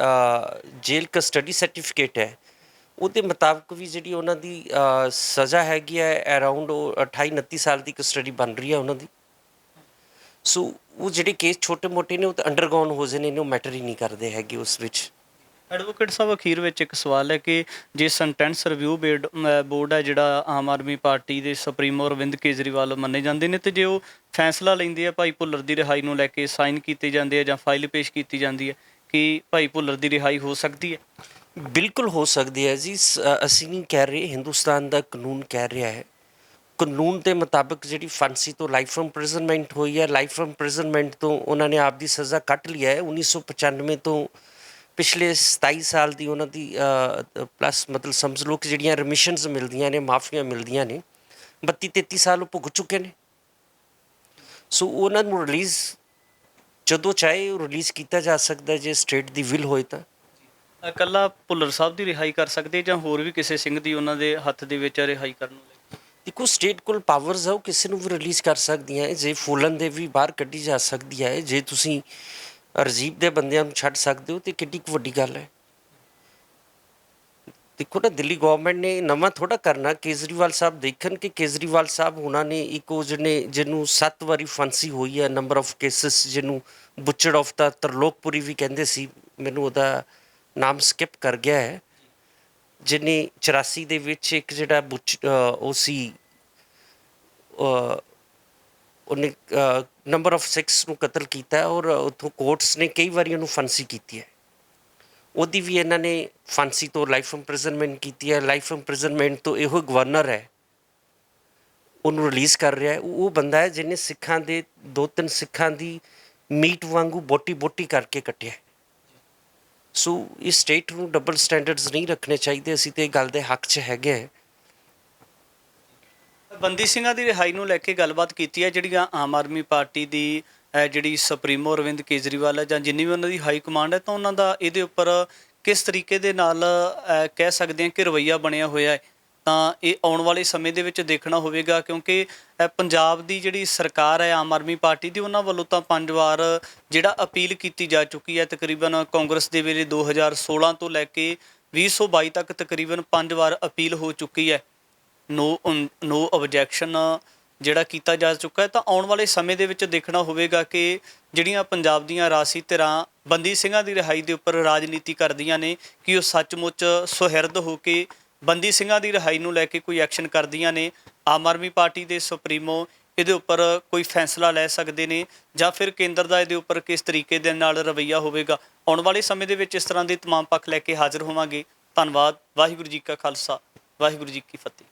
ਜੇਲ੍ਹ ਕਸਟਡੀ ਸਰਟੀਫਿਕੇਟ ਹੈ ਉਹਦੇ ਮੁਤਾਬਕ ਵੀ ਜਿਹੜੀ ਉਹਨਾਂ ਦੀ ਸਜ਼ਾ ਹੈਗੀ ਹੈ ਅਰਾਊਂਡ ਉਹ 28-29 ਸਾਲ ਦੀ ਕਸਟਡੀ ਬਣ ਰਹੀ ਹੈ ਉਹਨਾਂ ਦੀ। ਸੋ ਉਹ ਜਿਹੜੇ ਕੇਸ ਛੋਟੇ ਮੋਟੇ ਨੇ ਉਹ ਤਾਂ ਅੰਡਰਗਰਾਊਂਡ ਹੋ ਜਾਂਦੇ ਨੇ, ਉਹ ਮੈਟਰ ਹੀ ਨਹੀਂ ਕਰਦੇ ਹੈਗੇ ਉਸ ਵਿੱਚ। ਐਡਵੋਕੇਟ ਸਾਹਿਬ, ਅਖੀਰ ਵਿੱਚ ਇੱਕ ਸਵਾਲ ਹੈ ਕਿ ਜੇ ਸੈਂਟੈਂਸ ਰਿਵਿਊ ਬੋਰਡ ਹੈ ਜਿਹੜਾ ਆਮ ਆਦਮੀ ਪਾਰਟੀ ਦੇ ਸੁਪਰੀਮੋ ਅਰਵਿੰਦ ਕੇਜਰੀਵਾਲ ਮੰਨੇ ਜਾਂਦੇ ਨੇ, ਅਤੇ ਜੇ ਉਹ ਫੈਸਲਾ ਲੈਂਦੇ ਆ ਭਾਈ ਭੁੱਲਰ ਦੀ ਰਿਹਾਈ ਨੂੰ ਲੈ ਕੇ, ਸਾਈਨ ਕੀਤੇ ਜਾਂਦੇ ਆ ਜਾਂ ਫਾਈਲ ਪੇਸ਼ ਕੀਤੀ ਜਾਂਦੀ ਹੈ, ਕਿ ਭਾਈ ਭੁੱਲਰ ਦੀ ਰਿਹਾਈ ਹੋ ਸਕਦੀ ਹੈ? ਬਿਲਕੁਲ ਹੋ ਸਕਦੀ ਹੈ ਜੀ। ਅਸੀਂ ਨਹੀਂ ਕਹਿ ਰਹੇ, ਹਿੰਦੁਸਤਾਨ ਦਾ ਕਾਨੂੰਨ ਕਹਿ ਰਿਹਾ ਹੈ। ਕਾਨੂੰਨ ਦੇ ਮੁਤਾਬਕ ਜਿਹੜੀ ਫਾਂਸੀ ਤੋਂ ਲਾਈਫ ਇੰਪ੍ਰਿਜ਼ਨਮੈਂਟ ਹੋਈ ਹੈ, ਲਾਈਫ ਇੰਪ੍ਰਿਜ਼ਨਮੈਂਟ ਤੋਂ ਉਹਨਾਂ ਨੇ ਆਪਦੀ ਸਜ਼ਾ ਕੱਟ ਲਿਆ ਹੈ। 1995 ਤੋਂ ਪਿਛਲੇ 27 ਸਾਲ ਦੀ ਉਹਨਾਂ ਦੀ ਪਲੱਸ ਮਤਲਬ ਸਮਝ ਲਓ ਕਿ ਜਿਹੜੀਆਂ ਰਮਿਸ਼ਨਸ ਮਿਲਦੀਆਂ ਨੇ, ਮਾਫੀਆਂ ਮਿਲਦੀਆਂ ਨੇ, 32-33 ਸਾਲ ਉਹ ਭੁਗਤ ਚੁੱਕੇ ਨੇ। ਸੋ ਉਹਨਾਂ ਨੂੰ ਰਿਲੀਜ਼ ਜਦੋਂ ਚਾਹੇ ਉਹ ਰਿਲੀਜ਼ ਕੀਤਾ ਜਾ ਸਕਦਾ ਜੇ ਸਟੇਟ ਦੀ ਵਿਲ ਹੋਏ ਤਾਂ। ਇਕੱਲਾ ਭੁੱਲਰ ਸਾਹਿਬ ਦੀ ਰਿਹਾਈ ਕਰ ਸਕਦੇ ਜਾਂ ਹੋਰ ਵੀ ਕਿਸੇ ਸਿੰਘ ਦੀ ਉਹਨਾਂ ਦੇ ਹੱਥ ਦੇ ਵਿੱਚ ਰਿਹਾਈ ਕਰਨ ਨੂੰ ਲੈ? ਦੇਖੋ, ਸਟੇਟ ਕੋਲ ਪਾਵਰਸ ਆ, ਉਹ ਕਿਸੇ ਨੂੰ ਵੀ ਰਿਲੀਜ਼ ਕਰ ਸਕਦੀਆਂ ਹੈ। ਜੇ ਫੂਲਨ ਦੇ ਵੀ ਬਾਹਰ ਕੱਢੀ ਜਾ ਸਕਦੀ ਹੈ, ਜੇ ਤੁਸੀਂ ਰਜੀਬ ਦੇ ਬੰਦਿਆਂ ਨੂੰ ਛੱਡ ਸਕਦੇ ਹੋ ਤੇ ਕਿੱਡੀ ਕੁ ਵੱਡੀ ਗੱਲ ਹੈ। ਦੇਖੋ ਨਾ, ਦਿੱਲੀ ਗਵਰਨਮੈਂਟ ਨੇ ਨਵਾਂ ਥੋੜ੍ਹਾ ਕਰਨਾ। ਕੇਜਰੀਵਾਲ ਸਾਹਿਬ ਦੇਖਣ ਕਿ ਕੇਜਰੀਵਾਲ ਸਾਹਿਬ ਉਹਨਾਂ ਨੇ ਇੱਕ ਉਹ ਜਿਹਨੂੰ 7 ਵਾਰੀ ਫਾਂਸੀ ਹੋਈ ਹੈ, ਨੰਬਰ ਆਫ ਕੇਸਿਸ, ਜਿਹਨੂੰ ਬੁੱਚੜ ਆਫ ਦਾ ਤਰਲੋਕਪੁਰੀ ਵੀ ਕਹਿੰਦੇ ਸੀ, ਮੈਨੂੰ ਉਹਦਾ ਨਾਮ ਸਕਿਪ ਕਰ ਗਿਆ ਹੈ, ਜਿਹਨੇ 84 ਦੇ ਵਿੱਚ ਇੱਕ ਜਿਹੜਾ ਉਹ ਸੀ, ਉਹਨੇ ਨੰਬਰ ਆਫ 6 ਨੂੰ ਕਤਲ ਕੀਤਾ ਔਰ ਉੱਥੋਂ ਕੋਰਟਸ ਨੇ ਕਈ ਵਾਰੀ ਉਹਨੂੰ ਫਾਂਸੀ ਕੀਤੀ ਹੈ। ਉਹਦੀ ਵੀ ਇਹਨਾਂ ਨੇ ਫਾਂਸੀ ਤੋਂ ਲਾਈਫ ਇੰਪ੍ਰਿਜ਼ਨਮੈਂਟ ਕੀਤੀ ਹੈ। ਲਾਈਫ ਇੰਪ੍ਰਿਜ਼ਨਮੈਂਟ ਤੋਂ ਇਹੋ ਗਵਰਨਰ ਹੈ ਉਹਨੂੰ ਰਿਲੀਜ਼ ਕਰ ਰਿਹਾ ਹੈ। ਉਹ ਬੰਦਾ ਹੈ ਜਿਹਨੇ ਸਿੱਖਾਂ ਦੇ 2-3 ਸਿੱਖਾਂ ਦੀ ਮੀਟ ਵਾਂਗੂ ਬੋਟੀ ਕਰਕੇ ਕੱਟਿਆ। ਸੋ ਇਸ ਸਟੇਟ ਨੂੰ ਡਬਲ ਸਟੈਂਡਰਡਸ ਨਹੀਂ ਰੱਖਣੇ ਚਾਹੀਦੇ। ਅਸੀਂ ਤਾਂ ਇਹ ਗੱਲ ਦੇ ਹੱਕ 'ਚ ਹੈਗੇ ਹਾਂ। ਬੰਦੀ ਸਿੰਘਾਂ ਦੀ ਰਿਹਾਈ ਨੂੰ ਲੈ ਕੇ ਗੱਲਬਾਤ ਕੀਤੀ ਹੈ, ਜਿਹੜੀਆਂ ਆਮ ਆਦਮੀ ਪਾਰਟੀ ਦੀ ਜਿਹੜੀ ਸੁਪਰੀਮੋ ਅਰਵਿੰਦ ਕੇਜਰੀਵਾਲ ਹੈ ਜਾਂ ਜਿੰਨੀ ਵੀ ਉਹਨਾਂ ਦੀ ਹਾਈ ਕਮਾਂਡ ਹੈ, ਤਾਂ ਉਹਨਾਂ ਦਾ ਇਹਦੇ ਉੱਪਰ ਕਿਸ ਤਰੀਕੇ ਦੇ ਨਾਲ ਕਹਿ ਸਕਦੇ ਹਾਂ ਕਿ ਰਵੱਈਆ ਬਣਿਆ ਹੋਇਆ ਹੈ, ਤਾਂ ਇਹ ਆਉਣ ਵਾਲੇ ਸਮੇਂ ਦੇ ਵਿੱਚ ਦੇਖਣਾ ਹੋਵੇਗਾ। ਕਿਉਂਕਿ ਪੰਜਾਬ ਦੀ ਜਿਹੜੀ ਸਰਕਾਰ ਹੈ ਆਮ ਆਦਮੀ ਪਾਰਟੀ ਦੀ, ਉਹਨਾਂ ਵੱਲੋਂ ਤਾਂ 5 ਵਾਰ ਜਿਹੜਾ ਅਪੀਲ ਕੀਤੀ ਜਾ ਚੁੱਕੀ ਹੈ। ਤਕਰੀਬਨ ਕਾਂਗਰਸ ਦੇ ਵੇਲੇ 2016 ਤੋਂ ਲੈ ਕੇ 2022 ਤੱਕ ਤਕਰੀਬਨ 5 ਵਾਰ ਅਪੀਲ ਹੋ ਚੁੱਕੀ ਹੈ। ਨੋ ਆਬਜੈਕਸ਼ਨ ਜਿਹੜਾ ਕੀਤਾ ਜਾ ਚੁੱਕਾ ਹੈ। ਤਾਂ ਆਉਣ ਵਾਲੇ ਸਮੇਂ ਦੇ ਵਿੱਚ ਦੇਖਣਾ ਹੋਵੇਗਾ ਕਿ ਜਿਹੜੀਆਂ ਪੰਜਾਬ ਦੀਆਂ ਰਾਜਸੀ ਧਿਰਾਂ ਬੰਦੀ ਸਿੰਘਾਂ ਦੀ ਰਿਹਾਈ ਦੇ ਉੱਪਰ ਰਾਜਨੀਤੀ ਕਰਦੀਆਂ ਨੇ, ਕਿ ਉਹ ਸੱਚਮੁੱਚ ਸੁਹਿਰਦ ਹੋ ਕੇ ਬੰਦੀ ਸਿੰਘਾਂ ਦੀ ਰਿਹਾਈ ਨੂੰ ਲੈ ਕੇ ਕੋਈ ਐਕਸ਼ਨ ਕਰਦੀਆਂ ਨੇ। ਆਮ ਆਦਮੀ ਪਾਰਟੀ ਦੇ ਸੁਪਰੀਮੋ ਇਹਦੇ ਉੱਪਰ ਕੋਈ ਫੈਸਲਾ ਲੈ ਸਕਦੇ ਨੇ, ਜਾਂ ਫਿਰ ਕੇਂਦਰ ਦਾ ਇਹਦੇ ਉੱਪਰ ਕਿਸ ਤਰੀਕੇ ਦੇ ਨਾਲ ਰਵੱਈਆ ਹੋਵੇਗਾ। ਆਉਣ ਵਾਲੇ ਸਮੇਂ ਦੇ ਵਿੱਚ ਇਸ ਤਰ੍ਹਾਂ ਦੇ ਤਮਾਮ ਪੱਖ ਲੈ ਕੇ ਹਾਜ਼ਰ ਹੋਵਾਂਗੇ। ਧੰਨਵਾਦ। ਵਾਹਿਗੁਰੂ ਜੀ ਕਾ ਖਾਲਸਾ, ਵਾਹਿਗੁਰੂ ਜੀ ਕੀ ਫਤਿਹ।